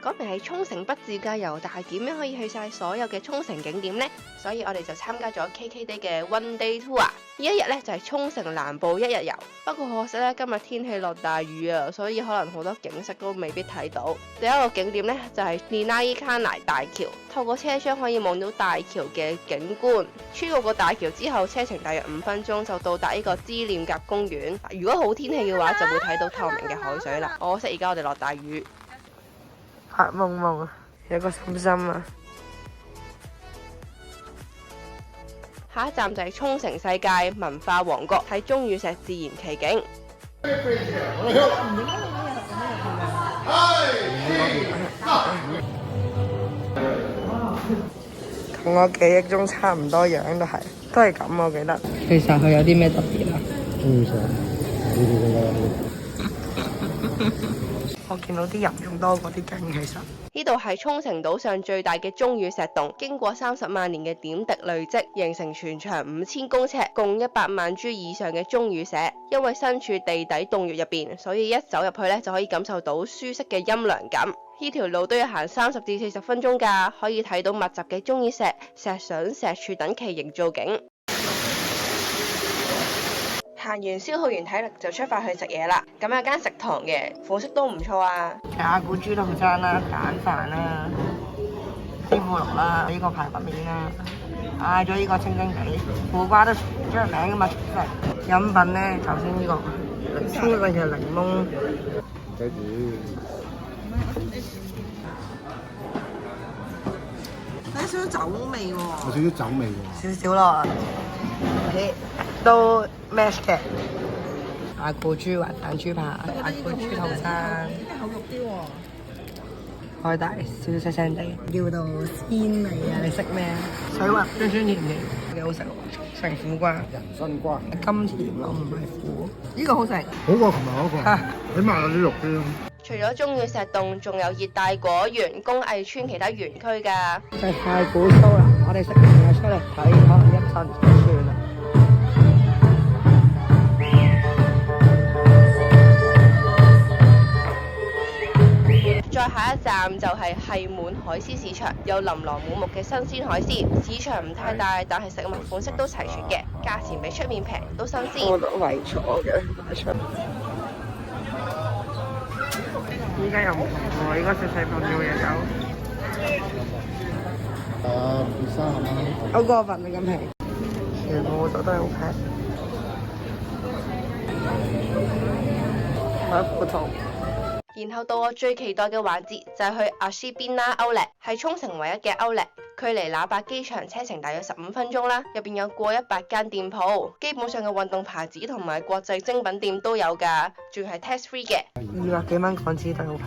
嗰邊係沖繩北自駕遊，但係點樣可以去晒所有嘅沖繩景點呢？所以我哋就參加咗 KKday 嘅 One Day Tour。呢一日咧就係沖繩南部一日遊，不過可惜咧今日天氣落大雨啊，所以可能好多景色都未必睇到。第一個景點咧就係 Lanai 大橋，透過車窗可以望到大橋嘅景觀。穿過個大橋之後，車程大約5分鐘就到達呢個知念岬公園。如果好天氣嘅話，就會睇到透明嘅海水啦。可惜而家我哋落大雨。白蒙蒙，有個心心啊！下一站就係沖繩世界文化王國，睇鐘乳石自然奇景。同我記憶中差唔多樣都係咁，我記得。其實佢有啲咩特別啊？我見到啲人用多過啲景，其實。呢度係沖繩島上最大嘅鐘乳石洞，經過30萬年嘅點滴累積，形成全長5000公尺、共100萬株以上嘅鐘乳石。因為身處地底洞穴入邊，所以一走入去咧就可以感受到舒適嘅陰涼感。呢條路都要行30至40分鐘㗎，可以睇到密集嘅鐘乳石、石筍、石柱等奇形造景。行完消耗完體力就出發去食嘢啦。咁有間食堂嘅，伙食都唔錯啊。亞古豬肚餐啦、蛋飯啦、天婦羅啦、呢個排骨麵啦，嗌咗呢個清蒸地苦瓜都出名㗎嘛。飲品咧，頭先呢個沖嗰個叫檸檬。雞子。有少少酒味喎。有少少酒味喎。少少咯。都 match 嘅。亞古豬滑蛋豬扒、亞古豬肚餐。呢啲厚肉啲喎。開大少少聲地，叫到鮮味啊！你識咩？水滑酸酸甜甜，幾好食喎！成苦瓜。人參瓜。甘甜咯，唔係苦。呢個好食。好過琴日嗰個。起碼有啲肉啲。除咗鐘乳石洞，仲有熱帶果園、工藝村其他園區㗎。就係太古酥啦！我哋食完嘢出嚟睇，可能1陣就算啦。再下一站就係係滿海鮮市場，有琳琅滿目嘅新鮮海鮮，市場唔太大，但係食物款式都齊全嘅，價錢比出面平，都新鮮。我都為咗嘅，依家又唔同喎，依家細細份嘅又有。30蚊。好過分你咁平，全部我覺得都係好平。我葡萄。然後到我最期待嘅環節就係去阿斯邊拉歐力，係沖繩唯一嘅歐力，距離那霸機場車程大約15分鐘啦。入邊有過100間店鋪，基本上嘅運動牌子同埋國際精品店都有㗎，仲係 tax free 嘅。200幾蚊港紙都好平。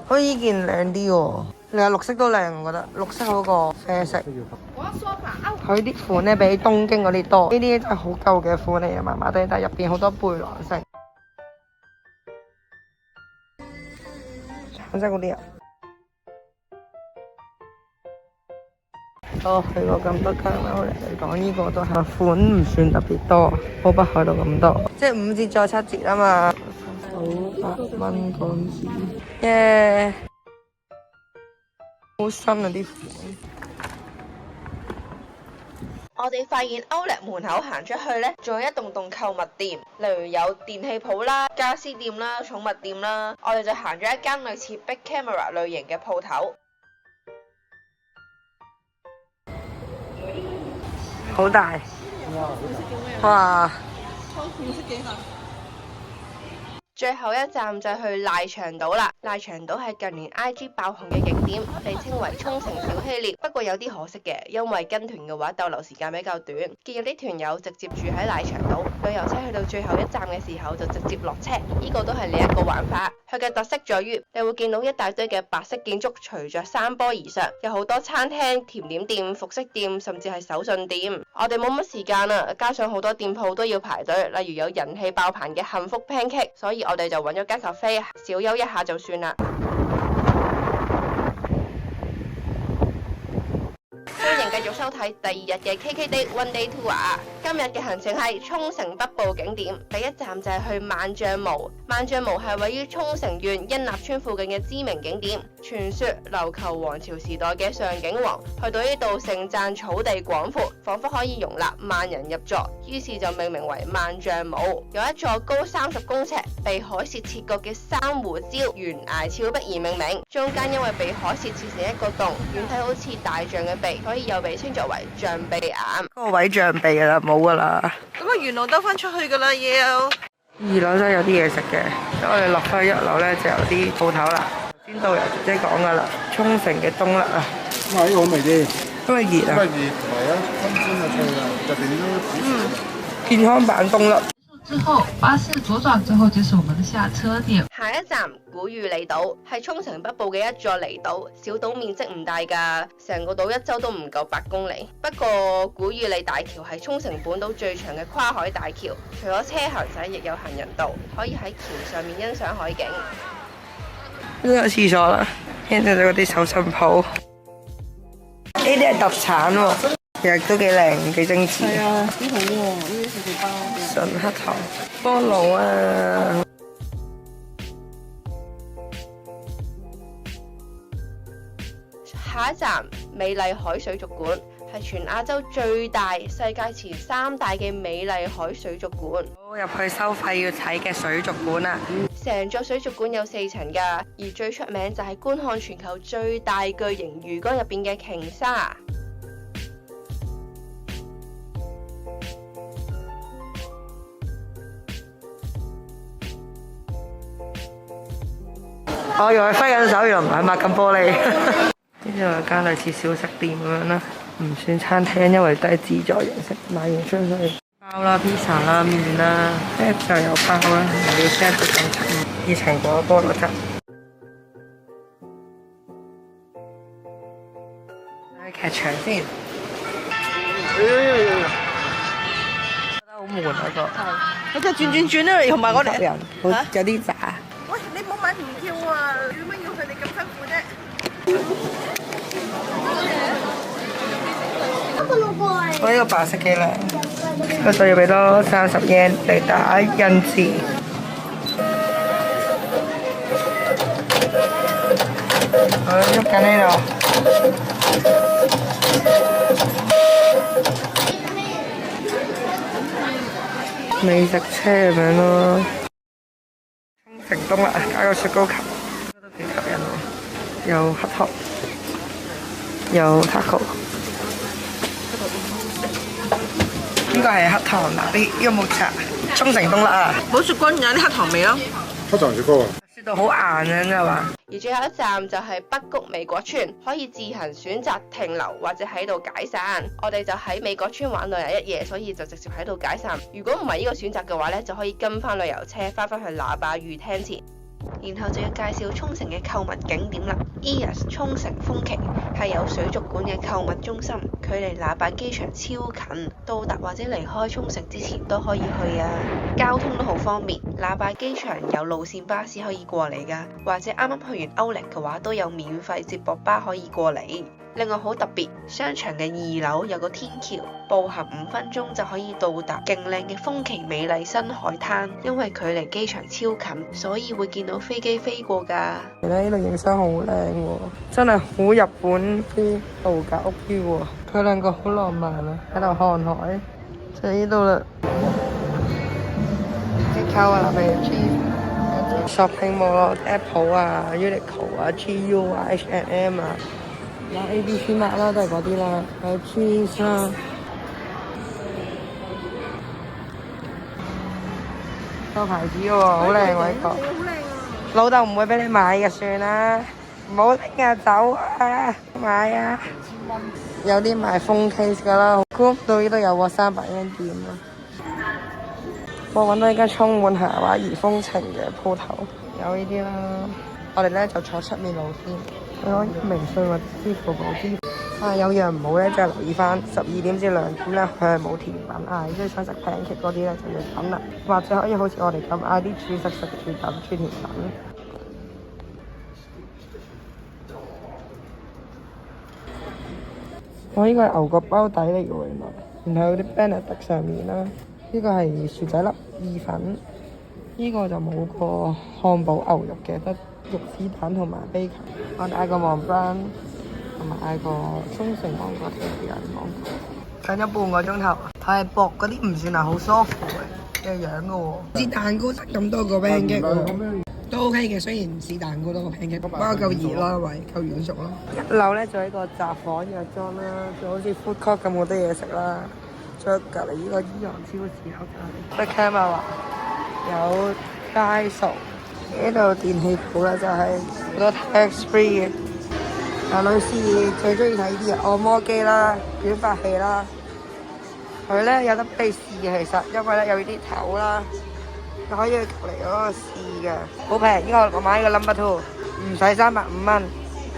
好似依件靚啲喎，你話綠色都靚，我覺得綠色好過啡色。佢啲款咧比東京嗰啲多，呢啲真係好舊嘅款嚟啊，麻麻地，但係入邊好多背囊色。橙色嗰啲啊，我去過咁多間歐力嚟講，呢個都係款唔算特別多，冇北海道咁多，即係5折再7折啊嘛，900蚊港紙，耶！好新啊啲款。我哋發現歐力門口行出去呢，仲有一棟購物店，例如有電器鋪啦、家私店啦、寵物店啦。我哋就行咗一間類似 Big Camera 類型嘅鋪頭。好大！哇！最後一站就去瀨長島啦。瀨長島係近年 IG 爆紅嘅景點，被稱為沖繩小希臘。不過有啲可惜嘅，因為跟團嘅話逗留時間比較短，見有啲團友直接住喺瀨長島，旅遊車去到最後一站嘅時候就直接落車，呢個都係另一個玩法。佢嘅特色在於，你會見到一大堆嘅白色建築隨着山坡而上，有好多餐廳、甜點店、服飾店，甚至係手信店。我哋冇乜時間啦，加上好多店鋪都要排隊，例如有人氣爆棚嘅幸福 pancake，所以我哋就揾咗間咖啡小休一下就算啦。歡迎繼續收睇第二日嘅 KKday One Day Tour。今日嘅行程係沖繩北部景點，第一站就係去萬象毛。萬象毛係位於沖繩縣恩納村附近嘅知名景點。傳說琉球王朝時代嘅上景王去到呢度盛讚草地廣闊，彷彿可以容納萬人入座，於是就命名為萬象毛。有一座高30公尺、被海蝕切割嘅珊瑚礁懸崖峭壁而命名，中間因為被海蝕切成一個洞，遠睇好似大象嘅鼻，所以又被稱作為象鼻岩。嗰個位象鼻噶啦，冇噶啦。咁啊，元朗兜翻出去噶啦要。2樓真係有啲嘢食嘅，我哋落去1樓咧就有啲鋪頭啦。頭先導遊姐姐講噶啦，沖繩嘅冬甩啊，哇！呢個好味啲，因為熱啊。因為熱同埋啊新鮮嘅脆啊，入邊都健康版冬甩。之後，巴士左轉之後就是我們的下車點。下一站古宇利島係沖繩北部嘅一座離島，小島面積唔大㗎，成個島一周都唔夠8公里。不過古宇利大橋係沖繩本島最長嘅跨海大橋，除咗車行仔，亦有行人道，可以喺橋上面欣賞海景。呢度有廁所啦，跟住就嗰啲手信鋪，呢啲係特產喎，其實都幾靚幾精緻。係啊，幾好喎，呢啲食食包。純黑糖菠蘿啊！下一站美麗海水族館係全亞洲最大、世界前3大嘅美麗海水族館。入去收費要睇嘅水族館啊！成座水族館有4層㗎，而最出名就係觀看全球最大巨型魚缸入邊嘅鯨鯊。我以為揮緊手，原來唔係抹緊玻璃。呢度有間類似小食店咁樣啦，唔算餐廳，因為都係自助形式。買完出去包啦、披薩啦、麵啦 ，set 就有包啦，又要 set 到咁齊。熱情果菠蘿汁。去劇場先。覺得好悶啊個。佢就轉啦，同埋我哋人好有啲渣。喂，你冇買門票啊？做乜要佢哋咁辛苦啫？我呢個白色幾靚，我就要俾多30 yen 嚟打印字。好，喐緊呢度。美食車咁樣咯。成冬啦，加個雪糕球，都幾吸引喎。有黑糖，有 taco。呢個係黑糖嗱，呢個冇茶，沖繩冬甩啊！冇雪乾，有啲黑糖味咯。黑糖雪糕啊！雪到好硬啊，真係嘛？而最後一站就係北谷美國村，可以自行選擇停留或者喺度解散。我哋就喺美國村玩2日1夜，所以就直接喺度解散。如果唔係呢個選擇嘅話呢，就可以跟翻旅遊車翻返去喇叭御廳前。然後就要介紹沖繩嘅購物景點啦。EAS 沖繩風旗係有水族館嘅購物中心，距離那霸機場超近，到達或者離開沖繩之前都可以去啊。交通都好方便，那霸機場有路線巴士可以過嚟㗎，或者啱啱去完歐力嘅話都有免費接駁巴可以過嚟。另外好特別，商場嘅2樓有個天橋，步行5分鐘就可以到達勁靚嘅風旗美麗新海灘。因為距離機場超近，所以會見到飛機飛過㗎。呢度影相好靚喎，真係好日本啲度假屋 feel 喎。佢兩個好浪漫啊，喺度看海，就呢度啦。啲購物譬如 shopping mall 咯 ，Apple 啊、Uniqlo 啊、GU 啊、H&M 啊。有 ABC 碼啦，都係嗰啲啦，有 cheese 啦，有牌子喎，好靚喎呢個。老豆唔會俾你買嘅，算啦，唔好拎啊走啊，買啊！有啲賣 phone case 㗎啦，Group 到呢度有喎300 yen 店啊。我揾到呢間充滿夏威夷風情嘅鋪頭，有呢啲啦。我哋咧就坐出面路先。你可以微信或者支付寶支付。有樣唔好咧，就係留意翻12點至2點咧，佢係冇甜品嗌，即係想食 pancake 嗰啲咧就要等啦。或者可以好似我哋咁嗌啲主食食住等住甜品。哦，呢個係牛角包底嚟嘅喎，原來。然後有啲 Benedict 上面啦，呢個係薯仔粒意粉，呢個就冇個漢堡牛肉嘅，得肉絲蛋同埋 bacon。我哋嗌個黃斑，同埋嗌個沖繩芒果甜啲人芒果。等咗半個鐘頭，係薄嗰啲唔算係好舒服嘅樣嘅喎。支蛋糕得咁多個 pancake 喎，都 OK 嘅。雖然唔似蛋糕多個 pancake，不過夠熱啦，喂，夠軟熟啦。一樓咧就係個雜貨藥妝啦，就好似 food court 咁好多嘢食啦。再隔離呢個伊洋超市有間 Beckham 有 Daiso， 呢度電器鋪咧就係好多 tax free 嘅。女士最中意睇啲按摩機啦、捲髮器啦，佢咧有得俾你試嘅，其實因為咧有呢啲頭啦，你可以去隔離嗰個試嘅，好平。呢個我買呢個 number 2，唔使350蚊，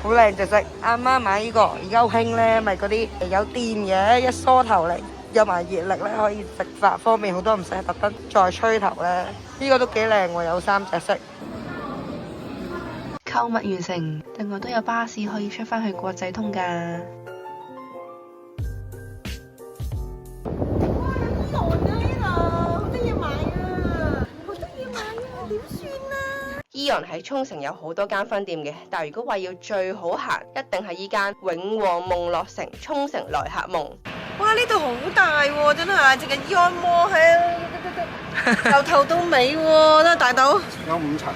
好靚隻色。啱啱買呢個，而家好興咧，咪嗰啲有電嘅，一梳頭嚟，有埋熱力咧，可以直髮方面好多，唔使特登再吹頭咧。呢個都幾靚喎，有3隻色。購物完成，另外都有巴士可以出返去國際通㗎。Aeon 喺沖繩有好多間分店嘅，但如果話要最好行，一定係依間永旺夢樂城沖繩來客夢。哇！呢度好大喎，真係，淨係Aeon Mall係由頭到尾喎，真係大到有5層。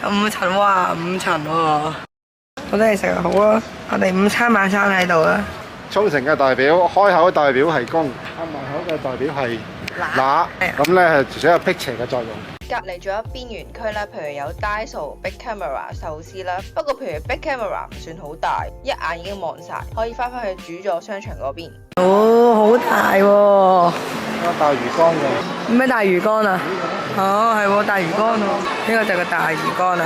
有5層哇，5層喎，好多嘢食啊！好啊，我哋午餐晚餐喺度啦。沖繩嘅代表，開口代表係公，合埋口嘅代表係乸，咁咧係除咗有辟邪嘅作用。隔離仲有邊緣區啦，譬如有 Daiso、Big Camera 壽司啦。不過譬如 Big Camera 唔算好大，一眼已經望晒，可以翻返去主座商場嗰邊。哦，好大喎！有大魚缸嘅。咩大魚缸啊？哦，係喎，大魚缸喎。呢個就係個大魚缸啦。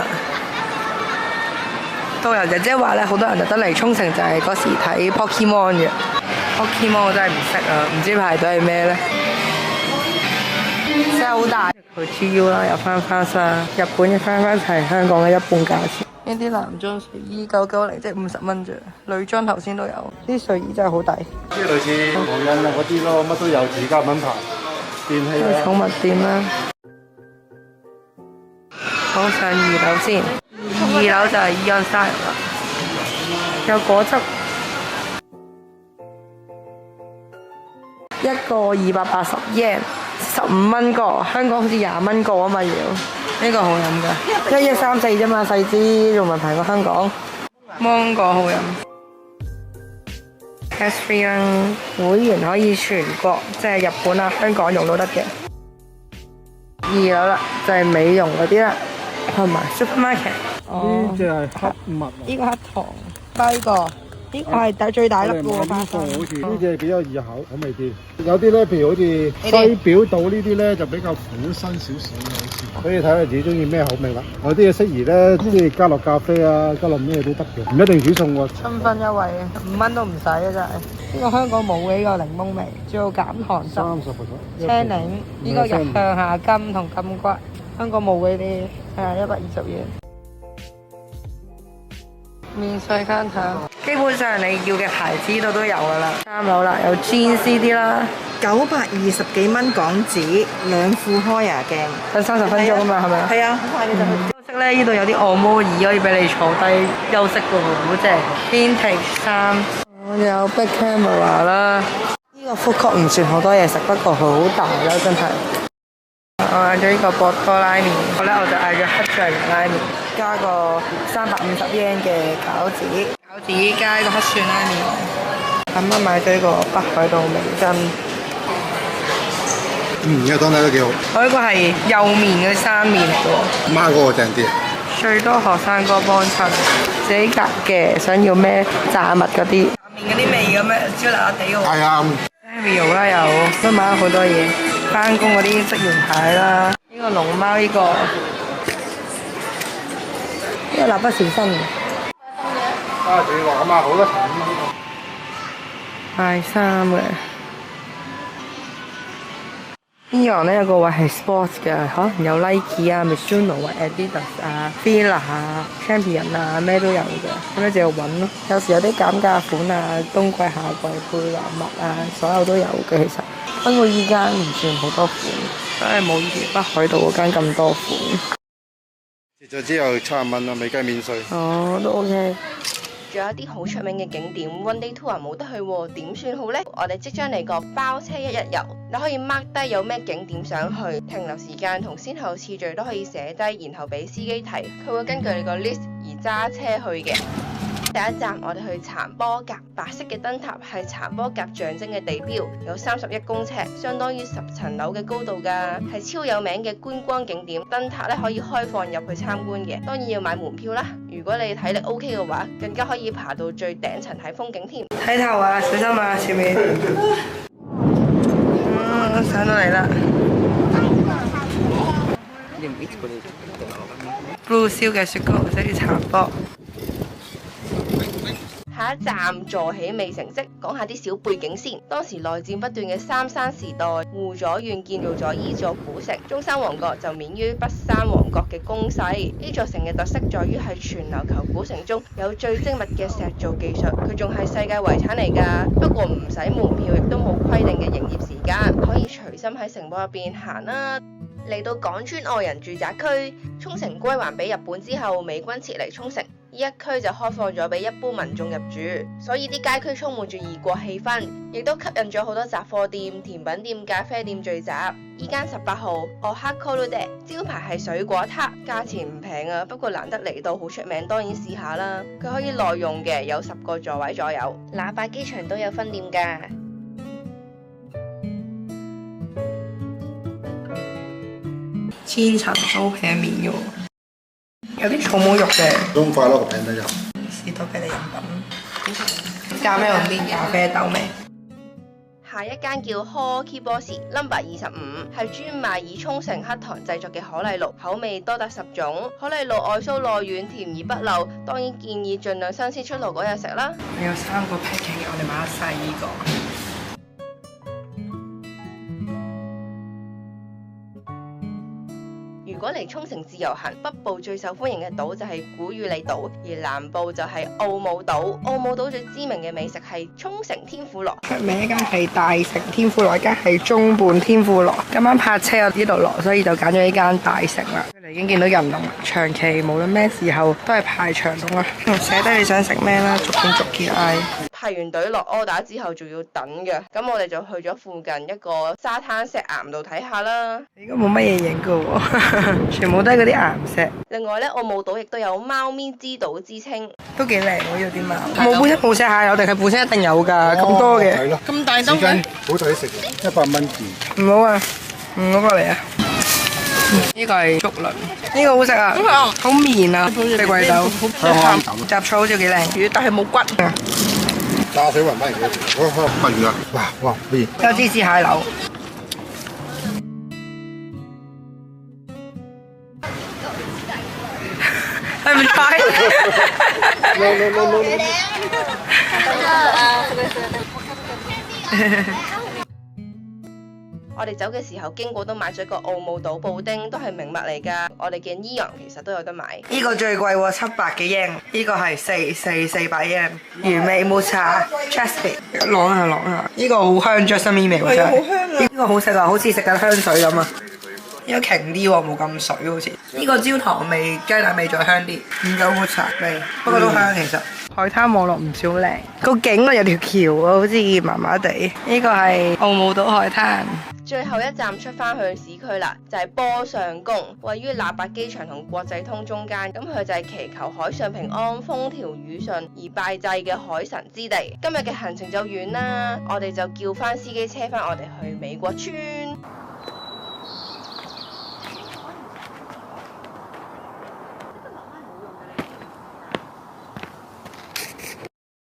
導遊姐姐話咧，好多人特登嚟沖繩就係嗰時睇 Pokemon 嘅。Pokemon 我真係唔識啊，唔知排隊係咩咧？真係好大。去 GU 啦，又翻山，日本嘅翻齊香港嘅一半價錢。呢啲男裝睡衣990，即係50蚊啫。女裝頭先都有，啲睡衣真係好抵。即係類似無印啊嗰啲咯，乜都有自家品牌，電器啊。寵物店啦。好，上2樓先。2樓就係 Aeon Style 啦，有果汁，一個280 yen。15蚊個，香港好似20蚊個啊嘛要，呢個好飲㗎，1134啫嘛細支，仲唔平過香港。芒果好飲 ，tax free 啦，會員可以全國，即係日本啊、香港用都得嘅。2樓啦，就係美容嗰啲啦，同埋 supermarket。呢隻係黑蜜啊！呢個黑糖，包呢個。呢個係最大粒嘅喎，呢個好似呢隻比較易口味啲。有啲咧，譬如好似西表島呢啲咧，就比較苦身少少嘅，好似。所以睇下自己中意咩口味啦。有啲嘢適宜咧，即係加落咖啡啊，加落咩都得嘅，唔一定煮餸喎。春分優惠5蚊都唔使啊！真係。呢個香港冇嘅呢個檸檬味，仲要減糖汁。30%。青檸，呢個日向下金同金骨，香港冇嘅啲係120元。免稅攤頭，基本上你要嘅牌子度都有噶啦。3樓啦，有 Jeans 啲啦，920幾蚊港紙，2副開牙鏡，等30分鐘啊嘛，係咪？係啊，好快嘅就去。休息咧，呢度有啲按摩椅可以俾你坐低休息嘅喎，好正。Vintage 衫，我有 Big Camera 啦。呢個 food court 唔算好多嘢食，不過佢好大啦，真係。我嗌咗呢個博多拉麵，我就嗌咗黑醬拉麵，加個350 yen 嘅餃子加呢個黑蒜拉麵。啱啱買咗呢個北海道味噌。呢個湯底都幾好。我呢個係幼麵嘅生麵嚟喎。媽嗰個正啲。最多學生哥幫襯，自己夾嘅，想要咩炸物嗰啲。下面嗰啲味咁樣，焦辣辣地喎。係啊。Ariel 啦又，都買咗好多嘢。翻工嗰啲職員牌啦，呢個龍貓呢個蠟筆小新。啊，仲要落啊嘛，好多層呢度。賣衫嘅。呢樣呢有個位係 sports 嘅，可能有 Nike 啊、Mizuno 啊、Adidas 啊、Fila 啊、Champion 啊，咩都有嘅。咁你就要揾咯。有時有啲減價款啊，冬季、夏季配涼襪啊，所有都有嘅其實。不過依間唔算好多款，真係冇以前北海道嗰間咁多款。折咗之後70蚊啦，未計免稅。哦，都 OK。仲有啲好出名嘅景點 ，one day tour 冇得去喎，點算好呢？我哋即將嚟個包車一日遊，你可以 mark 低有咩景點想去，停留時間同先後次序都可以寫低，然後俾司機睇，佢會根據你個 list 而揸車去嘅。第一站我哋去殘波岬，白色嘅燈塔係殘波岬象徵嘅地標，有31公尺，相當於10層樓嘅高度㗎，係超有名嘅觀光景點。燈塔咧可以開放入去參觀嘅，當然要買門票啦。如果你體力 OK 嘅話，更加可以爬到最頂層睇風景添。睇頭啊，小心啊，前面。上到嚟啦。Blue 燒嘅雪糕，即係殘波。下一站坐起未成績，講下啲小背景先。當時內戰不斷嘅三山時代，戶佐縣建造咗依座古城，中山王國就免於北山王國嘅攻勢。呢座城嘅特色在於係全琉球古城中有最精密嘅石造技術，佢仲係世界遺產嚟㗎。不過唔使門票，亦都冇規定嘅營業時間，可以隨心喺城堡入邊行啦。嚟到港村愛人住宅區，沖繩歸還俾日本之後，美軍撤離沖繩，呢一區就開放咗俾一般民眾入住，所以啲街區充滿住異國氣氛，亦都吸引咗好多雜貨店、甜品店、咖啡店聚集。依間18號Ohakolude招牌係水果撻，價錢唔平啊，不過難得嚟到好出名，當然試下啦。佢可以內用嘅，有10個座位左右。喇叭機場都有分店㗎。千層酥皮麵嘅喎，有啲草莓肉嘅。中快咯個餅底就。士多啤梨飲品，加咩用啲咖啡豆味。下一間叫 Hoki Boss No. 25，係專賣以沖繩黑糖製作嘅可麗露，口味多達10種。可麗露外酥內軟，甜而不漏，當然建議盡量新鮮出爐嗰日食啦。有3個 packing， 我哋買咗細呢個。如果嚟沖繩自由行，北部最受歡迎嘅島就係古宇利島，而南部就係奧姆島。奧姆島最知名嘅美食係沖繩天婦羅。出名一間係大城天婦羅，一間係中半天婦羅。今晚泊車我呢度落，所以就揀咗呢間大城啦。已經見到人龍，長期無論咩時候都係排長龍啊！寫低你想食咩啦，逐件嗌。排完隊落 order 之後仲要等嘅，咁我哋就去咗附近一個沙灘石岩度睇下啦。應該冇乜嘢影噶喎，全部都係嗰啲岩石。另外呢，奧姆島亦都有貓咪之島之稱，都幾靚喎，呢度啲貓。冇本身冇石蟹有定係本身一定有㗎？咁多嘅。係咯。咁大兜嘅。好抵食，100蚊件。唔好啊，唔好過嚟啊！呢個係竹輪，呢個好食啊，好綿啊，四季豆，雜草好似幾靚，但係冇骨。炸水雲翻嚟幾多錢？不如啊！哇，咩？有芝士蟹柳。係咪睇？我哋走嘅時候經過都買咗個奧姆島布丁，都係名物嚟㗎。我哋嘅伊洋其實都有得買。呢個最貴喎，700幾yen。呢個係400 yen。原味抹茶 Chesby， 啷下。呢個好香 jasmine 味喎，真係。好香啊！呢個好食啊，好似食緊香水咁啊。呢個勁啲喎，冇咁水好似。呢個焦糖味、雞蛋味再香啲，唔夠抹茶味，不過都香其實。海灘望落唔少靚，個景啊有條橋啊，好似麻麻地。呢個係奧姆島海灘。最後一站出返去市區啦，就係波上宮，位於那霸機場同國際通中間。咁佢就係祈求海上平安、風調雨順而拜祭嘅海神之地。今日嘅行程就完啦，我哋就叫返司機車返我哋去美國村。